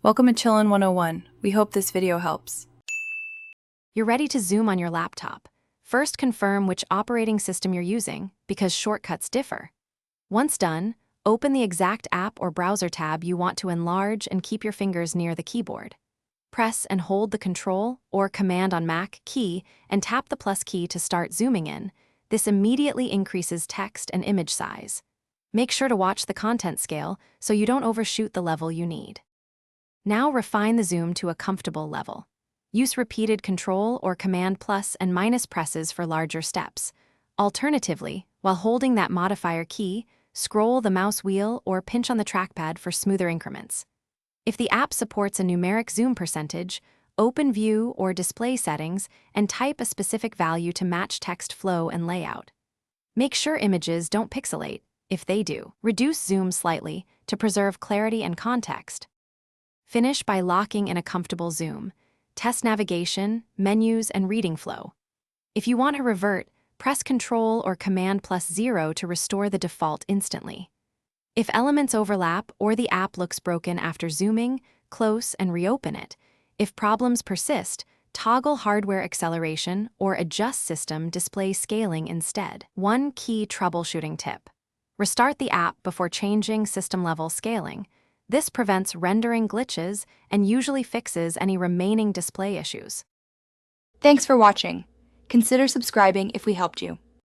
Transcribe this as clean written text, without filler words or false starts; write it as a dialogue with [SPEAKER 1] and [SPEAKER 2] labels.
[SPEAKER 1] Welcome to Chillin' 101. We hope this video helps.
[SPEAKER 2] You're ready to zoom on your laptop. First, confirm which operating system you're using, because shortcuts differ. Once done, open the exact app or browser tab you want to enlarge and keep your fingers near the keyboard. Press and hold the Control or Command on Mac key and tap the plus key to start zooming in. This immediately increases text and image size. Make sure to watch the content scale so you don't overshoot the level you need. Now refine the zoom to a comfortable level. Use repeated Control or Command plus and minus presses for larger steps. Alternatively, while holding that modifier key, scroll the mouse wheel or pinch on the trackpad for smoother increments. If the app supports a numeric zoom percentage, open View or Display settings and type a specific value to match text flow and layout. Make sure images don't pixelate. If they do, reduce zoom slightly to preserve clarity and context. Finish by locking in a comfortable zoom. Test navigation, menus, and reading flow. If you want to revert, press Control or Command plus 0 to restore the default instantly. If elements overlap or the app looks broken after zooming, close and reopen it. If problems persist, toggle hardware acceleration or adjust system display scaling instead. One key troubleshooting tip: restart the app before changing system-level scaling. This prevents rendering glitches and usually fixes any remaining display issues.
[SPEAKER 3] Thanks for watching. Consider subscribing if we helped you.